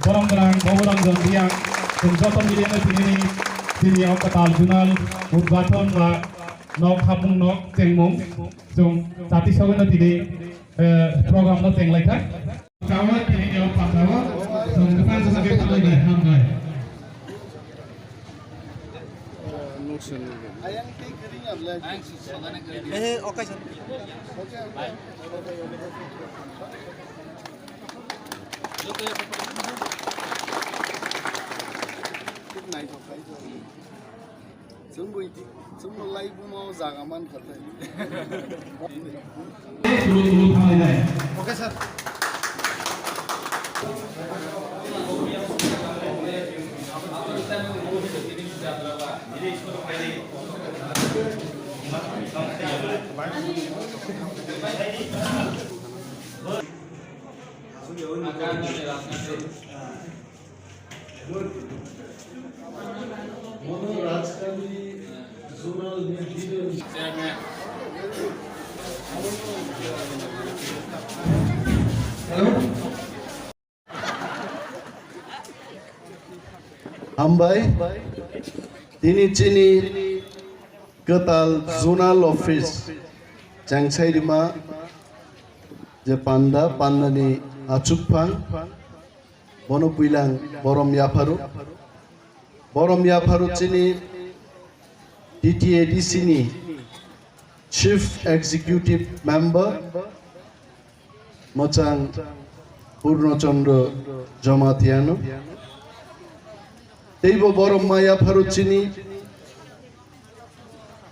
borong-borang bawurang yang joton miliyan ini sini katal junal udgaton wa nok hapung nok tengmong jong tati sawana tini program no tenglaikan kawan ini yang pakawa jong depan sebagai pakai hamgai ayang kering abla oke sir semua live mau zagaman kata ini. oke sir Ambai, ini cini ketal zonal office, Changsai Rima, je panda ni acukpang, bono bilang borom yaparu cini DTADC ni Chief Executive Member, Mocang Purnachandra Jamatiano. Teibo borom maya parucini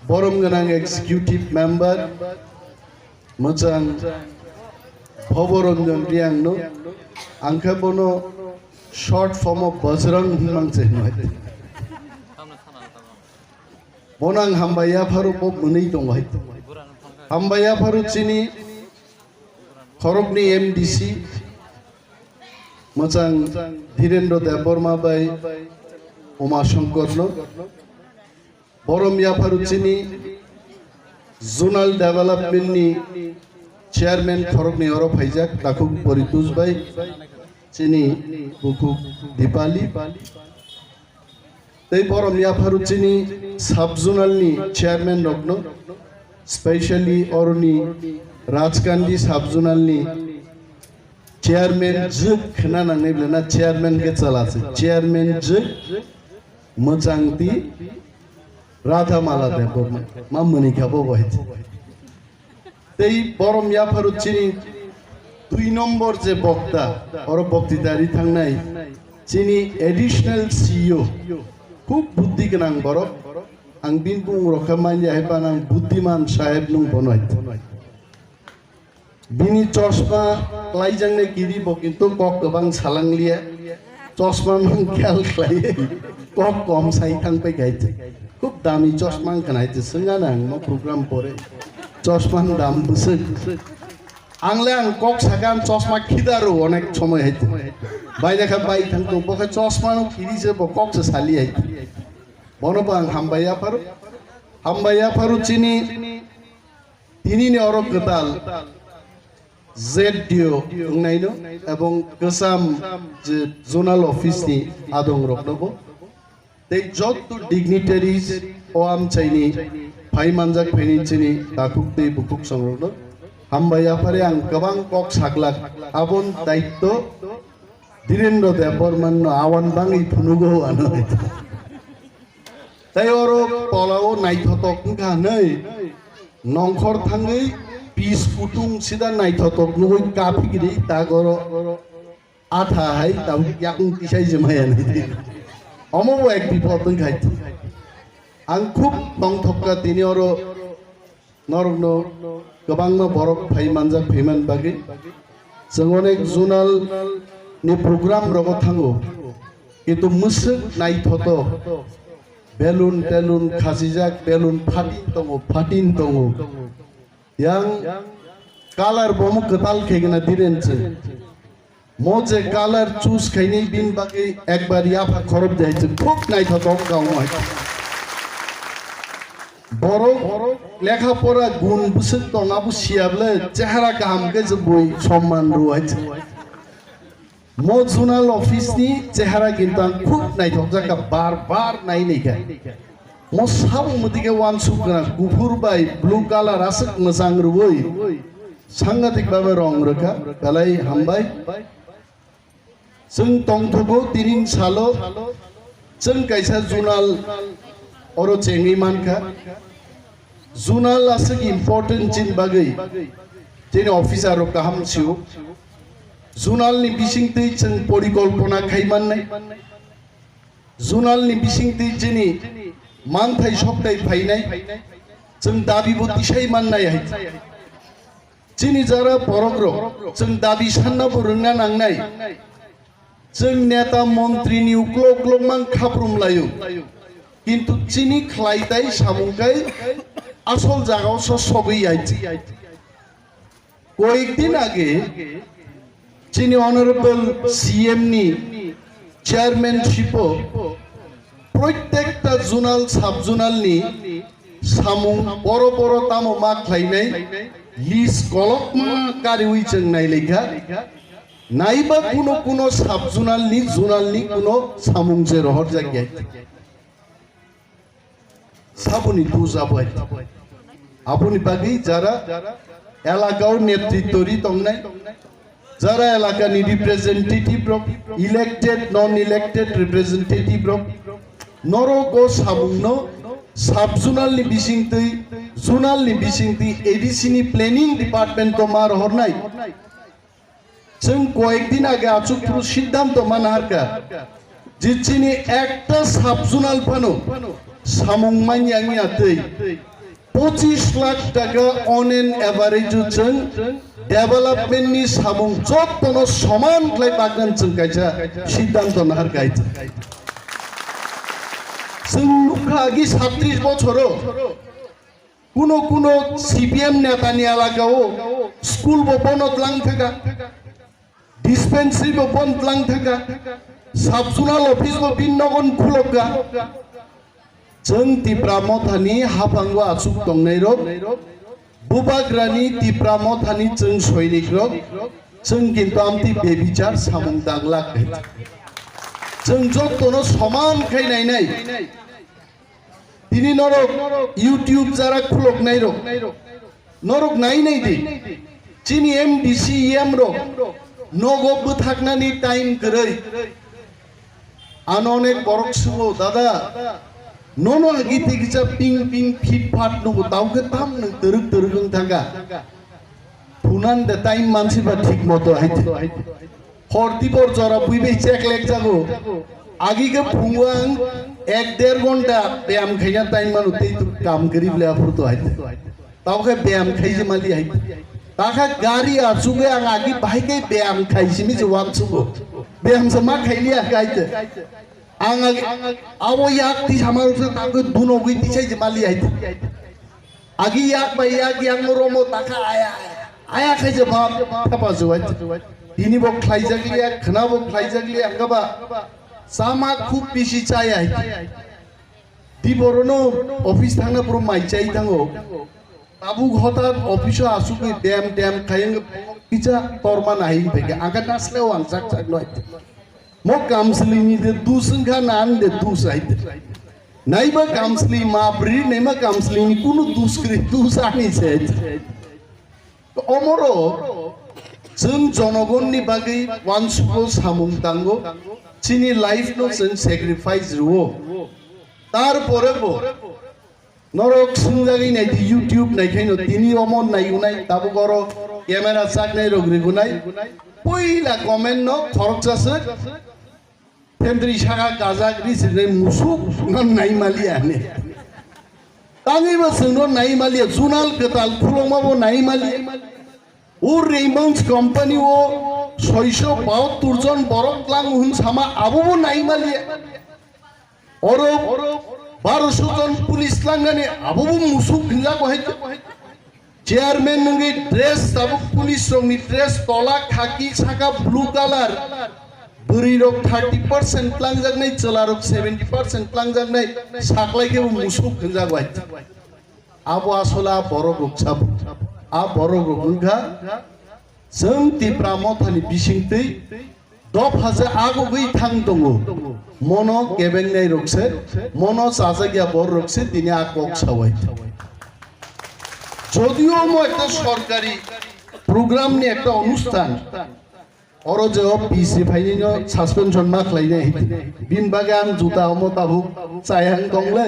borom ganang executive member macang bhoboranjan riangno angka bono short form of bajrang mangse noi bonang hambaya paru pop munei dong hai hambaya parucini khorogni MDC macang Dhirendra Debbarma bai Oma Shankarno, borom yaparucini zonal development ni chairman Khorogni Oro phaithak Lakuk Poritus bai chini Luku Dipali. Tei borom yaparucini sub zonal ni chairman Rogno, specially Oroni Rajkandi sub zonal ni chairman Juk khana nangai blena chairman ke chalase chairman Juk Macangti Radha Mala Debbarma Mamani Khabo Bahit Tei borom yaparucini 2 number je bokta oro boktidari thangnai chini additional CEO khub buddhi ganang borok ang binpung rokhamai jaipanang buddhiman saheb nung bonoi bini chosma klaijangne kiri bo kintu kok gobang salanglia chosma mang kyal klai kok kom sai thang pe gaite khub dami chosma kanaite senganang mo program pore chosma dam busuk angle ang kok sagan chosma khidaru onek somoy haite baina kha bai thang to bokha chosma no kiri je bo kok se sali haite bono bang hambaya paru chini tini ne oro ketal ZDO naino এবং Dy.CEM যে zonal office ni adong roknobo tei jotto dignitaries oam chaini phai manjak phaini chini takuk tei bukuk sangrokno hambaya pare ang gabang kok saglak abon daitto Dhirendra Debbarma no awan bangi phunugo ano tai oro polao naithotok nga nei nongkhor thangai Pis putung sida naithotok nugoi kapi gidi tagoro atha hai tau yakung tisai jemaya nai omo ek bipotun khait ang khub tongthokka tini oro norogno gobangma borok phai manjak phaiman bagi jongonek zonal ni program rogo thango kintu musuk naithoto belun telun khasijak belun fatin tongo yang color bomu ketal khegna direnche moje color choose khaini bin bagi ekbar yafa khorob jaiche khub naithotok gaumai boro lekha pora gun busuk tongabu siable chehra gam ge je boi সম্মান রুয়াইছে मो जुनाल ऑफिसनि चेहरा किन्तु आं खूब नायथाव जाका बार नायनायखा मो साबो मदिके वान सुकना गुफुर बाय ब्लू कालार आसक मोजां रुबै सांगातिक बाबा रं रोखा दालाय हामबाय जों तंथगो तिरिं सालो जों कायसा जुनाल अरो चेंगि मानखा जुनाल आसक इम्पोर्टेंट जिन बागै जेने अफिसार काहाम सिउ जुनालनि बिसिंतै जों परिकल्पना खायमाननाय जुनालनि बिसिंतै जेने मानथाय सप्ताय फायनाय जों दाबिबो दिसाय माननाय जेने जारा बरग्र जों दाबि साननाबो रोंना नांनाय जों नेता मन्त्रीनि उक्ल मान खाब्रुमलायो किन्तु चिनि ख्लायताय सामुंखाय आसल जागावसो सबैयाय कয়েকদিন আগে যিনি অনারেবল সিএম নি চেয়ারম্যানশিপ প্রত্যেকটা জোনাল সাব জোনাল নি সামুং বড় বড় তামো মাখলাইনাই লিস্ট কলকমা কারিউই जों नायलेखा नायबा कुनो साब জোনাল নি कुनो सामुं जे रहर जागिया साबुनि दुजाबाय আপনি বাকি যারা এলাকাও নেতৃত্বরি তংনাই যারা এলাকানি রিপ্রেজেন্টেটিভ রক ইলেক্টেড নন ইলেক্টেড রিপ্রেজেন্টেটিভ রক নরগো সাবুন্ন সাব জোনালনি বিসিংতै জোনালনি বিসিংতै এডিসিনি প্ল্যানিং ডিপার্টমেন্ট তো মার হরনাই जों কয়েকদিন আগে আচুকপুর সিদ্ধান্ত মানারকা জিচিনি একটা sub zonal Fanon সামুং মাইয়াংনি Atai 25 lakh টাকা অন এন এভারেজ जों डेभेलपमेन्टनि सामुं जत्तनो समान क्लाय बागनान जों कायसा सिद्धांत नाहार गायत जों लुखागि 37 বছর कुनो सीपीएम नेतानि एलाकाओ स्कुल बो बनत लां थाका डिस्पेंसरी बो बंद लां थाका साब जुनाल अफिस बो बिनगन खुलगा जों तिप्रामथानि हाफांगो आसुक दंनाय रक बुबाग्रानि तिप्रामथानि जों सैनिक रक जों किन्तु आमति बेबिचार सामुं दागला जों जत्तनो समान खायनाय दिनै नरक इउट्यूब जारा खुलक नाय रक नरक नाय दे चिनि Dy.CEM रक नगब थाकनानि टाइम गरै आन अनेक बरक सुबो दादा नोनो गीते गिचा पिंग फिट फाट नुगो दाउके ताम नों तरग थागा फुनान दे टाइम मानसि बा ठीक मतो आइते हरति बर जरा बुइबे चेक लेक जागो आगी के फुंगां 1-1.5 घंटा ब्यायाम खाइना टाइम मानु तै तु काम करिबले आफुरतो आइते दाउके ब्यायाम खाइजे माली आइते ताका गाड़ी आचुगे आं आगी बाइके ब्यायाम खाइसिमि जवाब सुगो ब्यायाम से मा खाइलिया गाइते आं आवो याक ती हमारो ताको दुनो गई दिसै जमाली आइते आगी याक बाय याक yang रोमो ताका आया खाइजे बाप थापा जवाय दिनि बो खाइजागलिया खना बो खाइजागलिया गबा सामा खूब बेसि चाय आइते दिबरनो ऑफिस थांना प्रो माइ चाय थांगो बाबु हठात ऑफिस आसुगे डैम खायंग किचा तोरमा नाहि बेगे आगा नासलेव आं जाक लय मो काउंसलिंग दे दुसंखा नान दे दुस आइते नाइबा काउंसलिंग माब्रि नेमा काउंसलिंग कुनु दुसक्रि दुसानि छे तो अमरो जों जनगणनि बागै वानसुको सामुं दांगो चिनि लाइफ नो जों सैक्रिफाइस रुओ तारपरे बो नरक सुंजागै नाय यूट्यूब नायखायनो दिनि अमन नायगुनाय दाबो गरो कैमेरा सागनाय रग्रिगुनाय पहिला कमेन्ट न खरकजासो तेन्द्रि सागा गाजाग्रि जिने मुसुक न नायमालियाने तांगैबो जोंनो नायमालिया जुनाल गताल खुलमाबो नायमालिया ओ रेमंड्स कंपनी ओ 672 जन बरक लां हुन सामा आबोबो नायमालिया अरो 1200 जन पुलिस लांगाने आबोबो मुसुक हिंजागो हायतो चेयरमैन नंगे ड्रेस ताबो पुलिस रंगनि ड्रेस तला खाकी साका ब्लू कलर बुरी रक 30% लांजागनाय चलारक 70% लांजागनाय साखलायके मुसुक हिंजागो हायतो आबो आसला बर गक्साब आ बर गगुनखा जों तिप्रामथानि बिसिंतै dop hase ago gui thang dongo mono kebeng nei rokse mono sasa gya bor rokse tini akok sawai যদিও মো একটা সরকারি প্রোগ্রাম নিয়ে একটা অনুষ্ঠান অর যে পিসি ফাইনিন সাসপেনশন মা খাইনে বিন বাগে আং জুতা মো তাবু চাইহাং দংলে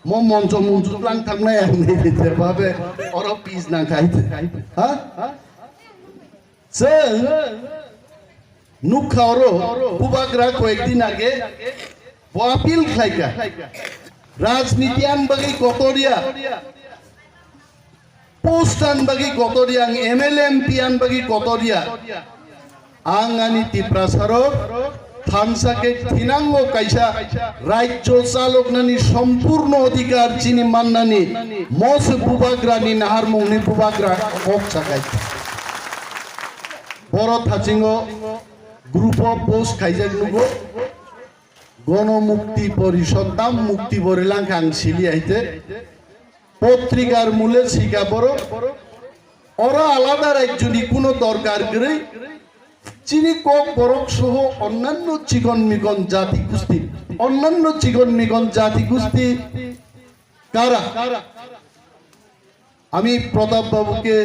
মো মঞ্চ মুজুতলাং থাকনাই আং নেই দিতে ভাবে অর পিস না খাইতে হ্যাঁ जों नुखावरो बुबाग्रा कয়েকদিন আগে আপিল খাইকা রাজনীতিয়ান বাগি কতরিয়া পোস্টান বাগি কতরিয়া এমএলএ এমপিয়ান বাগি কতরিয়া আঙ্গানি তিপ্রাসারো থানসাকে থিনাঙ্গ কাইসা রাজ্য চালকনানি সম্পূর্ণ অধিকার চিনি মান্নানি মস বুবাগ্রানি নাহার মৌনি বুবাগ্রা কক চাকাইতা বড় থাচিঙ্গ গ্রুপ অফ পোস্ট খাইজাক নুগো গণমুক্তি পরিষদ দাম মুক্তি বরিলাং কাংশিলি আইতে পত্রিকার মূলে শিকা বড় ওরা আলাদা রাজ্যনি কোনো দরকার করে চিনি কক বরক সহ অন্যান্য চিকন মিকন জাতি গোষ্ঠী অন্যান্য চিকন মিকন জাতি গোষ্ঠী কারা আমি প্রতাপ বাবুকে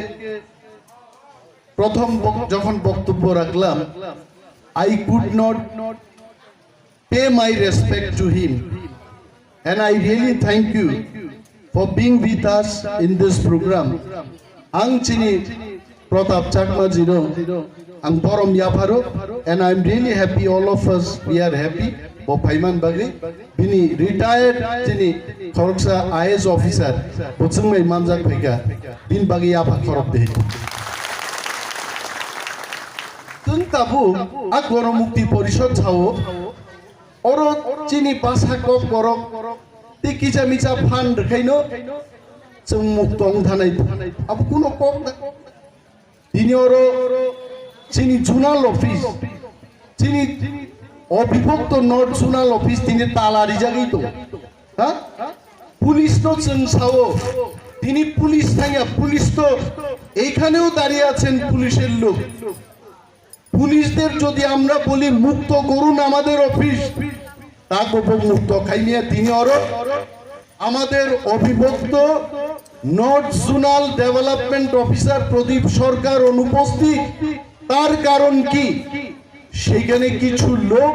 প্রথম যখন বক্তব্য রাখলাম I could not pay my respect to him and I really thank you for being with us in this program ang chini pratap chakma jino ang borom yaparo and I'm really happy all of us we are happy bo phaiman bagi bini retired chini khoroksa IAS officer bochungmai manjak pheka bin bagi yapa khorok dehi তাবু আ গণমুক্তি পরিষদ ছাও or চিনি পাসা cock বরক তি কিচা মিচা fun রেখাইনো जों মুক্ত থানাই আবু কোন cock দিনি অর চিনি জোনাল অফিস চিনি অবিভক্ত নর্থ জোনাল অফিস তিনি তালারি জায়গায় তো হ্যাঁ পুলিশ তো जों ছাও তিনি পুলিশ থাইয়া পুলিশ তো এইখানেও দাঁড়িয়ে আছেন পুলিশের লোক পুলিশদের যদি আমরা বলি মুক্ত করুন আমাদের অফিস তা গোপন মুক্ত খাইনিয়া তিনি অর আমাদের অবিভক্ত নর্থ জোনাল ডেভেলপমেন্ট অফিসার প্রদীপ সরকার অনুপস্থিত তার কারণ কি সেখানে কিছু লোক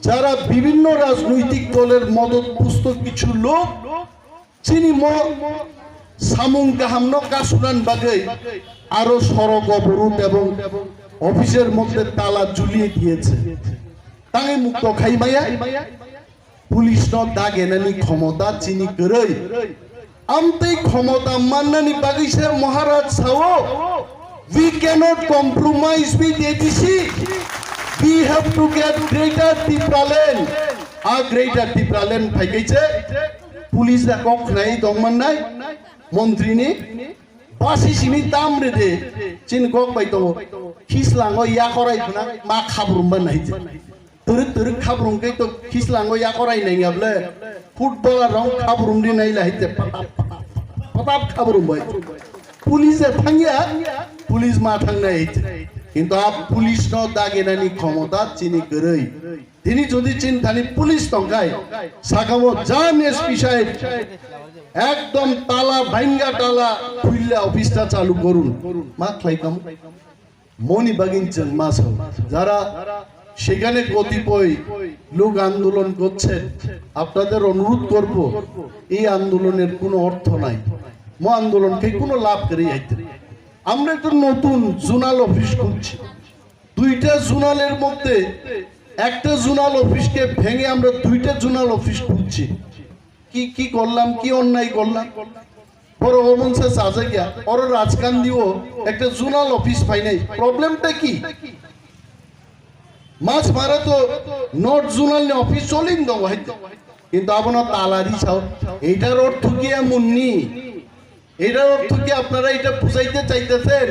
যারা বিভিন্ন রাজনৈতিক দলের মদতপুষ্ট কিছু লোক চিনি সামুং কাহামন কাসুরান বাগে আরো সড়ক অবরোধ এবং অফিসের মধ্যে তালা ঝুলিয়ে দিয়েছে তাই মুক্ত খাই মায়া পুলিশ ন দাগেনানি ক্ষমতা চিনি করে আমতে ক্ষমতা মান্নানি বাগিসে মহারাজ Sao we cannot compromise with ADC we have to get greater Tipraland a greater Tipraland ফাইগেছে পুলিশ দা কক নাই দমমান নাই মন্ত্রী নি বাসি সিমি দাম রে দে চিন কক বাইতো খিসলাঙ্গ ইয়া করাই না মা খাবরুম বানাইছে তুরুক তুরুক খাবরুম কে তো খিসলাঙ্গ ইয়া করাই নাই গাবলে ফুটবলার রং খাবরুম দি নাই লাইতে পতাপ খাবরুম বাই পুলিশে থাঙ্গিয়া পুলিশ মা থাঙ্গনাই কিন্তু আপ পুলিশ ন দাগেনানি ক্ষমতা চিনি করই তিনি যদি চিন থানি পুলিশ তঙ্কায় সাকামো জান এসপি সাহেব একদম তালা ভাঙ্গা তালা খুললে অফিসটা চালু করুন মা খাইতাম মনি বাগিনছেন মাস যারা সেখানে কতিপয় লোক আন্দোলন করছেন আপনাদের অনুরোধ করব এই আন্দোলনের কোনো অর্থ নাই মো আন্দোলনকে কোনো লাভ করে যাইতে আমরা একটা নতুন জোনাল অফিস করছি দুইটা জোনালের মধ্যে একটা জোনাল অফিসকে ভেঙে আমরা দুইটা জোনাল অফিস করছি কি কি করলাম কি অন্যায় করলাম বড় অমনসে সাজে গিয়া ওর রাজকান দিও একটা জোনাল অফিস পাই নাই প্রবলেমটা কি মাছ মারা তো নর্থ জোনাল অফিস চলিন দাও হয়তো কিন্তু আপনার তালারি চাও এইটার অর্থ কি এমননি এটার অর্থ কি আপনারা এটা বুঝাইতে চাইতেছেন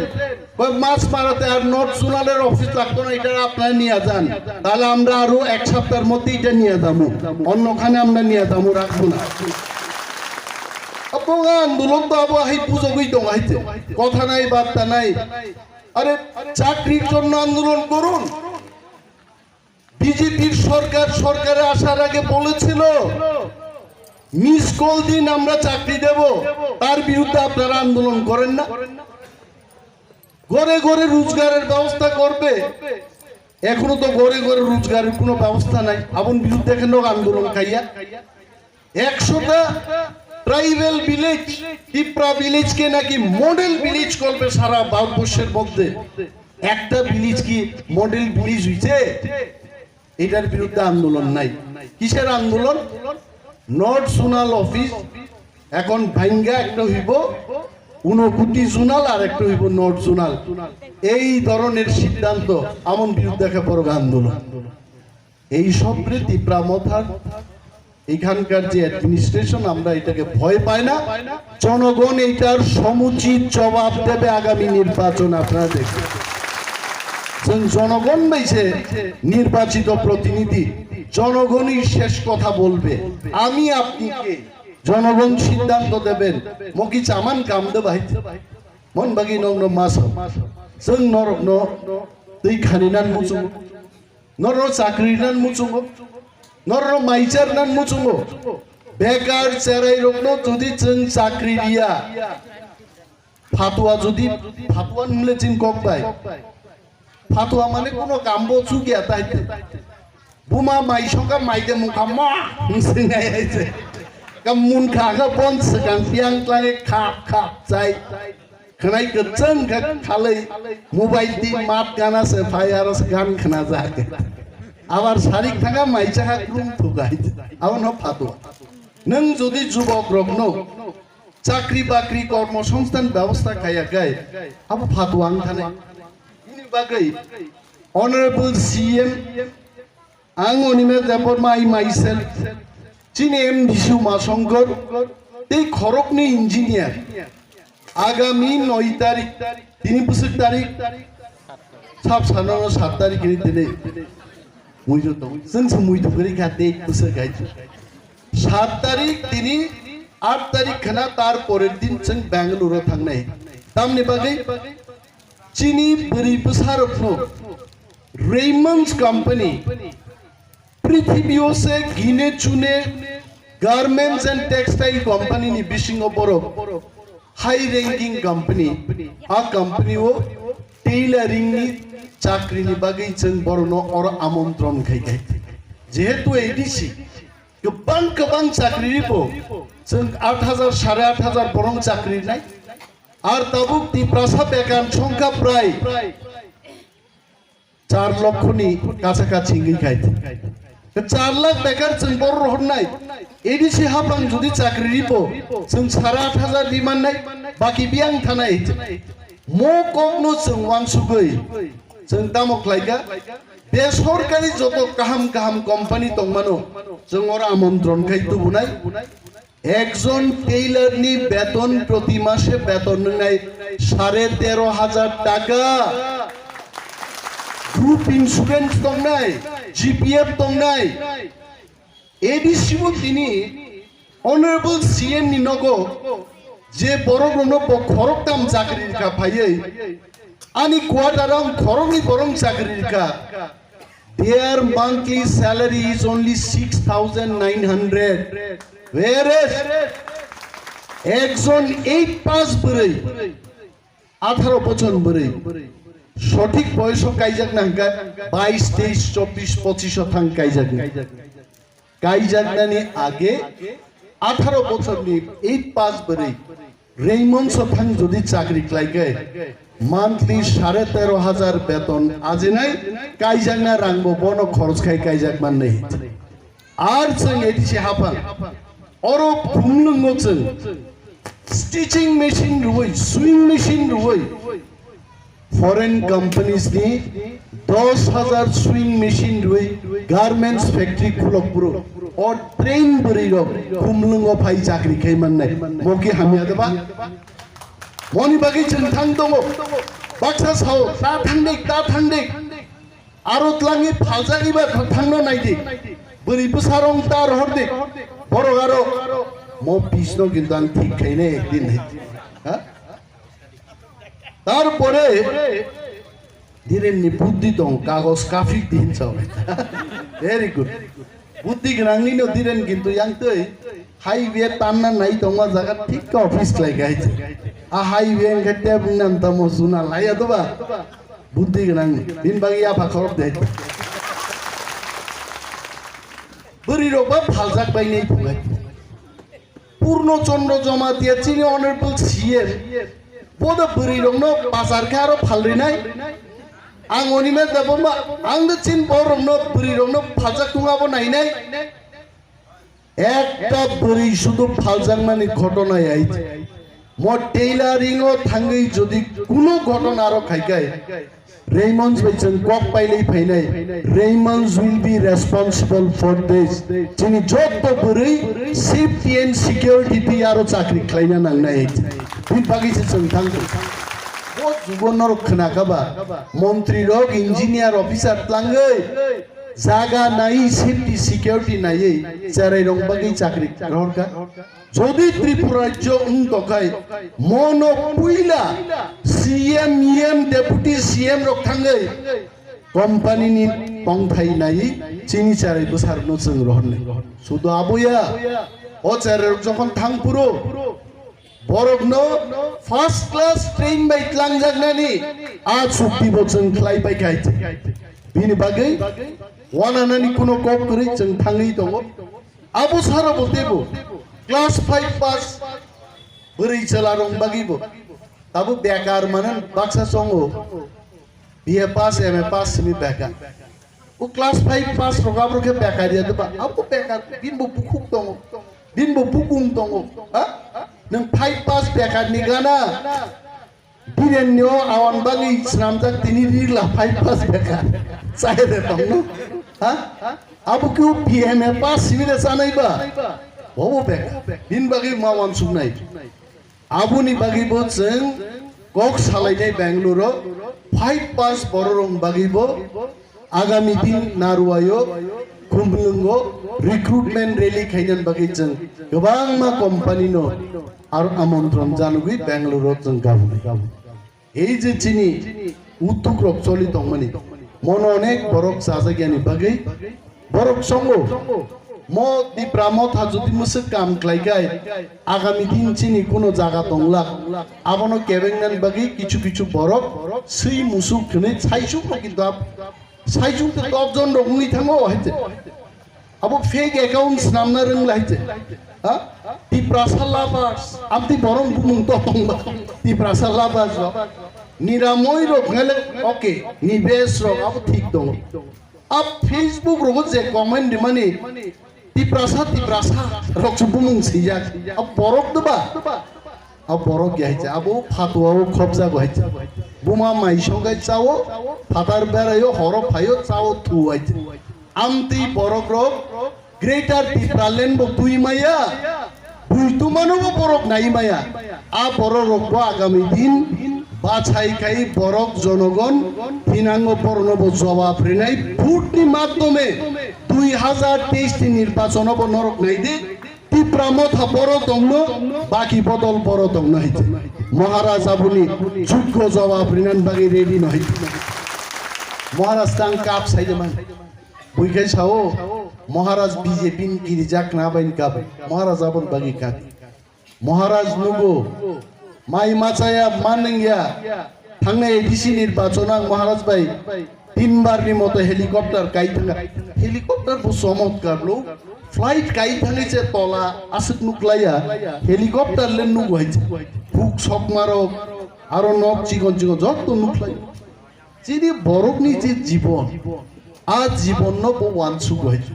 মাছ মারাতে আর নর্থ জোনালের অফিস লাগতো না এটা আপনারা নিয়ে যান তাহলে আমরা আরো এক সপ্তাহের মধ্যে এটা নিয়ে যাবো অন্যখানে আমরা নিয়ে যাবো রাখবো না আন্দোলন তো আবো হাই পুজো কইতো হাইতে কথা নাই বার্তা নাই আরে চাকরির জন্য আন্দোলন করুন বিজেপির সরকারে আসার আগে বলেছিল মিস কল দিন আমরা চাকরি দেব, তার বিরুদ্ধে আপনারা আন্দোলন করেন না? ঘরে ঘরে রোজগারের ব্যবস্থা করবে, এখনো তো ঘরে ঘরে রোজগারের কোনো ব্যবস্থা নাই। আপন বিরুদ্ধে কেন আন্দোলন খাইয়া 100টা ট্রাইবেল ভিলেজ, টিপ্রা ভিলেজকে নাকি মডেল ভিলেজ করবে সারা ভারতবর্ষের মধ্যে। একটা ভিলেজ কি মডেল ভিলেজ হইছে? এটার বিরুদ্ধে আন্দোলন নাই। কিসের আন্দোলন? নর্থ জোনাল অফিস এখন ভাঙ্গা একটা হইব 59 জোনাল, আর একটা হইব নর্থ জোনাল। এই ধরনের সিদ্ধান্ত আমন বিরুদ্ধে বড় আন্দোলন। এই সবরে তীব্রা মথার এখানকার যে অ্যাডমিনিস্ট্রেশন, আমরা এটাকে ভয় পাই না। জনগণ এইটার সমুচিত জবাব দেবে আগামী নির্বাচন। আপনারা দেখবেন জনগণ পাইছে নির্বাচিত প্রতিনিধি, জনগণই শেষ কথা বলবে। আমি আপনি কে? জনগণ সিদ্ধান্ত দেবেন। মকি চামান কাম দে ভাই মন বাকি নগ্ন মাস जों नरकनो दै खानिनान मुचुङो नरनो चाकरिनान मुचुङो नरनो माइचारनान मुचुङो बेकार चेराइ रकनो जुदि जों चाकरि दिया फातुआ जुदि फातुआ नमले जिन ककबाय फातुआ माने कोनो कामबो चुगिया ताइते बुमा माइसंगा माइदे मुखामा सिंगाय आइसे का मुन खागा बन सगां पियां क्लाने खाप खाप जाय खनाय गचन का खालै मोबाइल दी मात गाना से फायारस गान खना जाके आबार सारिक थांगा माइचाहा क्रुम थुगाय आवन ह फातुआ नों जुदि जुबक रकनो चाकरी बाकरी कर्मसंस्थान व्यवस्था खायाखै अब फातुआ थाने इनि बागै Honorable CM आं Animesh Debbarma myself चिन MDC माशंकर ते खरकनि इंजिनियर आगामी 9 तारिख 3 बोसोर तारिख साब सानानो 7 तारिख नि दिनै मुइजो दं जों समुइदो गरि खाते 1 बोसोर गाय 7 तारिख दिनै 8 तारिख खना तार परेर दिन जों बेंगलुरु थांनाय तामनि बागै चिनी बोरै बोसारखनो रेमंड्स कंपनी पृथ्वीओ से गिने चुने गारमेंट्स एंड टेक्सटाइल कंपनी नि बिसिंग बरफ हाई रैंकिंग कंपनी आ कंपनी वो टेलरिंग नि चाकरी नि बागै जों बरनो और आमंत्रण खायखाय जेहेतु एडीसी गोबां चाकरी रिबो जों 8000 8500 बरं चाकरी नाय आर ताबुक तिप्रासा बेकान संख्या प्राय 4 लक्षनि काछाकाछि गैखाय 4 लाख बेकार जों बर हरनाय एडीसी हाबां जुदि चाकरी रिबो जों 8500 डिमान्ड नाय बाकी बियां थानाय मो कमनो जों वानसुगै जों दामखलायगा बे सरकारि जत गाहाम कोम्पानी दंमानो जों और आमंत्रण खायतो बुनाय एकजन टेलरनि बेतन प्रति मासे बेतन नाय 13,500 टाका ग्रुप इंश्योरेंस दंनाय जीपीएफ दंनाय एडीसीबो तिनि ऑनरेबल सीएम नि नगो जे बरगनो खरकताम चाकरि का फायै आनि क्वार्टाराव खरकनि बरं चाकरि का their monthly salary is only 6,900 whereas একজন 8 পাস বरै 18 বছর বरै সঠিক বয়স কাইজাক না 22 23 24 25 থাং কাইজাক নানি আগে 18 বছরনি 8 পাস বरै রেইমন্ডস থাং যদি চাকরি ক্লাইকে মান্থলি 13,500 বেতন আজি নাই কাইজাক না রাংবো বন খরচ খাই কাইজাক মান নাই আর जों एडीसी हाफां और खुंलुंगो जों स्टिचिंग मेशिन रुवै सुइंग मेशिन रुवै फरेन कंपनीज नि 10,000 सुइंग मेशिन रुवै गारमेंट्स फैक्ट्री खुलकपुरो और ट्रेन बरिरो खुमलुंगो फाइ चाकरि खाइ माननाय मकि हामिया दबा मनि बागै जों थां दङ बाक्सा साव ता थांदे आरो तलांगि फालजागिबा थांनो नायदि बोरै बोसारं तार हरदि बरगारो मो पिसनो किन्तु आं ठीक खाइने एकदिन हा तारपरे Diren ni buddhi dong kagos kafik din so. Very good. Buddhi gerangni no diren kintu yang tuh highway tanah naik dong mah jaga tik ke office lagi aja. Highway yang kita punya tamu suna laya tuh ba. Buddhi gerangni. Din bagi apa korop deh. Beri roba phalsak bayi nih punya. Purno Chandra jama dia cini honorable CM. Bodoh beri roba pasar karo phalrinai. Ang Animesh Debbarma, ang chin borong no beri rong no phalsak tungabo nai nai. Ekta beri শুধু phalsak mani ঘটনা আইছে। Mo tailoring o thangai jodi kuno ঘটনা aro khaikai. Raymonds baichen kok pailei phainai. Raymonds will be responsible for this. Chini jotto beri safety and security ti aro chakri khlaina nangnai aইছে। Bin bagi cheng thangko. Gubernur kenakaba, menteri rok, engineer, officer tlangai, jaga nai safety security nai, cerai rong bagi cakri rorka. Jodi Tripura jo untokai, mono puila, CM, EM, deputy CM rok thangai, company ni pongthai nai, chini cerai besar no seng rohne. Sudah abuya, o cerai rok jokon thang puro. Borogno first class train by Tlangjagani आज सुक्ति बोचन खलाई पाई खाइছে बिनि बागै वानानानि कुनो cup करै जों थाङै दङ आबो सारा बोतेबो क्लास 5 पास बोरै चला रं बागैबो ताबो बेकार मानन बाक्सा संगो बीए पास एमए पास सिमी बेकार ओ क्लास 5 पास रगाब्रके बेकारिया दबा आबो बेकार बिनबो बुखुक दङ बिनबो बुकुम दङ हा nang 5 pass bekat ni gana diren nyo awan bagi senamjak tini dirla 5 pass bekat saya datang no ha abu kyu PM pass sini sanai ba bobo bekat din bagi mawan sunai abu ni bagi bo jeng kok salai dai Bangalore 5 pass bororong bagi bo agami din naruayo kumbulungo recruitment rally khainan bagi jeng gobang ma company no আর আমন্ত্রণ জানুগি বেঙ্গালুরু जों গাবো এই যে চিনি উত্তুক rock চলিত মানে মন অনেক বরক সাজাগিয়ানি বাগৈ বরক সঙ্গ ম দিপ্রামত যদি মুসে কাম ক্লাইগাই আগামী দিন চিনি কোনো জায়গা দংলা আবনো কেবেংনান বাগৈ কিছু কিছু বরক সেই মুসুক খনে ছাইসুক না কিন্তু ছাইসুক তো 10 জন রংনি থাঙ্গো হইছে আবো ফেক অ্যাকাউন্টস নামনা রংলা হইছে ha Tipraland amti borong bumung topong ba Tipraland jo niramoi rok ngale okay nibesh rok ap thik dong ap Facebook rok je comment mani Tiprasa rok bumung sijak ap borok doba ap borok yaite abo fatwa khobja goite buma mai songai chawo fatar berayo horo phayo chawo thu aite amti borok rok Greater Tipraland bo tui maya, buitu mano bo borok nai maya. A borok bo agami din, bachai kai borok jonogon, hinango porno bo jawab rinai, putni madome, 2023 নির্বাচন bo norok nai de, Tipramot ha borok dongno, baki bodol borok dongno hite. Maharaj abuni juggo jawab rinan bagi ready no hite. Maharaj tang kap saide man. Buikai sao Maharaj BJP girijak na bain kab Maharaj abon bagi kat Maharaj nugo mai macaya manengya thangnai DC নির্বাচনাং Maharaj bai তিনবার ni moto helicopter kai thanga helicopter bu চমৎকার লো flight kai thangise tola asuk nuklaya helicopter len nugo haiছে বুক শক মারক আরো knock চিকন চিকন যত নুকলাই চিনি বরক নি যে জীবন আজ জীবন ন ওয়ানসুক হইছে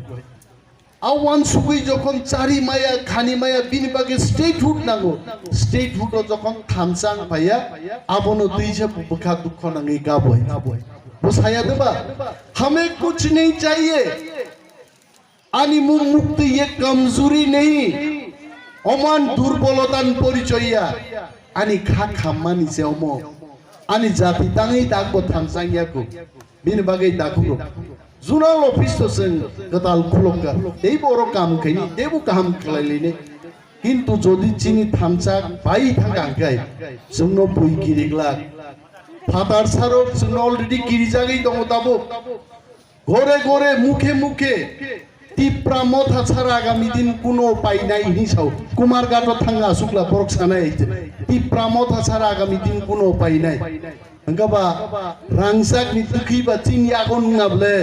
আ ওয়ানসুকই যখন চারি মায়া খানি মায়া বিনিপাকে স্টেট হুড নাগো স্টেট হুড যখন থানসাং ভাইয়া আবনো দুইছে বুখা দুঃখ নাঙ্গি গাবই বুঝাইয়া দেবা हमें कुछ नहीं चाहिए আনি মুক্ত ये कमजोरी नहीं অমান দুর্বলতান পরিচয়া আনি খা খামানি সে অম আনি জাতি তাঙ্গি তাকবো থানসাংয়াকো বিনিপাকে তাকুরো Junal office to sing gatal khulokka ei boro kam khaini debu kam khlailene kintu jodi chini Thansa bai thangkai jungno bui girik lak father সারো जों অলরেডি গির্জাগै दङ दाबो ঘরে ঘরে মুখে মুখে টিপ্রা মথা ছাড়া আগামী দিন কোনো উপায় নাই হিসাও কুমারঘাট থাঙ্গা শুক্লা বরক সানাই টিপ্রা মথা ছাড়া আগামী দিন কোনো উপায় নাই হঙ্গাবা রাংসাক নি দুখি বা চিনি আগুন নাবলে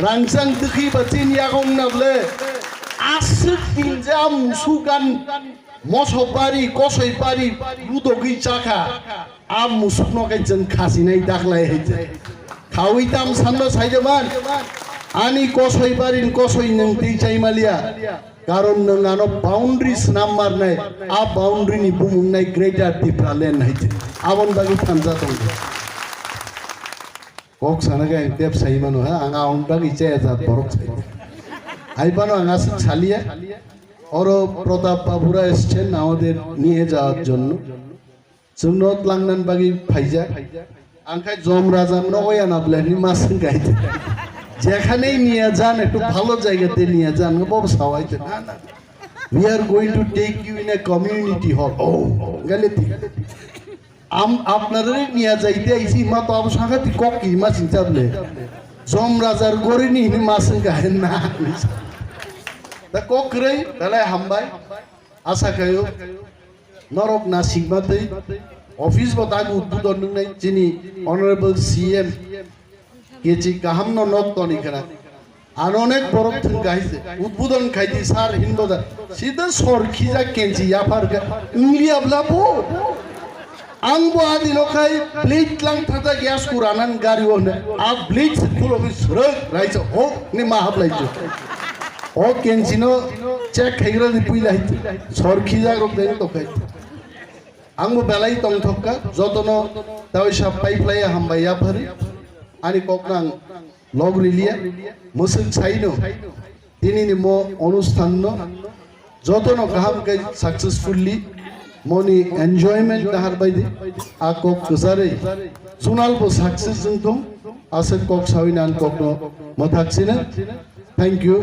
রাংসাং দুখি বা চিনি আগুন নাবলে আসুক কিনজা মুসুগান মসবারি কসইবারি রুদগি চাকা আম মুসুক নকাই जों খাসিনাই দাখলাই হইছে খাওইতাম সান্দ সাইজমান আনি কসইবারিন কসই নং दैचाइ मालिया কারণ নং আনো বাউন্ডারিস নাম্বার নাই আ বাউন্ডারিনি বুমুংনাই গ্রেটার টিপ্রাল্যান্ড হইছে আবন বাগি থানসা দं কক সানাগা দেব সাইমানো হ্যাঁ আঙা আউন বাগি চেজা বরক সাই আইবানো আঙা ছালিয়া और प्रताप बाबुरा এসেছেন আমাদের নিয়ে যাওয়ার জন্য जोंनो लांगनान बागि फाइजा आंखाय जम राजामनो ओया नाबलानि मासं गाइते যেখানেই নিয়ে যান একটু ভালো জায়গাতে নিয়ে যান বাবা সবাইতে না না we are going to take you in a community hall গেলে আপনারা নিয়ে যাইতে আইছি মা তো আব সাংঘাতি ককি মাসিন চাবলে জম রাজার গরে নি মাসং গাহেন না दा कोकरै दालाय हामबाय आसा खायो नरक नासिकमादै अफिस बताग उद्बोधन नंनाय जिनि अनरेबल CM केजि गाहाम न नक तनि खना आन अनेक बरफ थं गाइसे उद्बोधन खाइदि सार हिनबदा सिदा सरखिजा केनजि याफार इंलियाब्ला बो आंबो आदिलखाय ब्लेड लां थादा ग्यास कुरानान गारि होने आ blade full of shrug rise हो नि मा हाबलाइजो ओ केनजिनो चेक खाइग्रा दिपुइला हिते सरखिजा रक देन तखाय आंबो बेलाय तंग थक्का जतनो दावैसा पाइप्लाय हामबाय याफारि आनि ककनां लग रिलिया मुसुक साइनो दिनिनि मो अनुष्ठान जतनो गाहाम कै सक्सेसफुली मनि एन्जॉयमेंट दाहार बायदि आ कक गजारै जुनालबो सक्सेस जों दं आसे कक साविनान ककनो मथाक्सिनो थैंक यू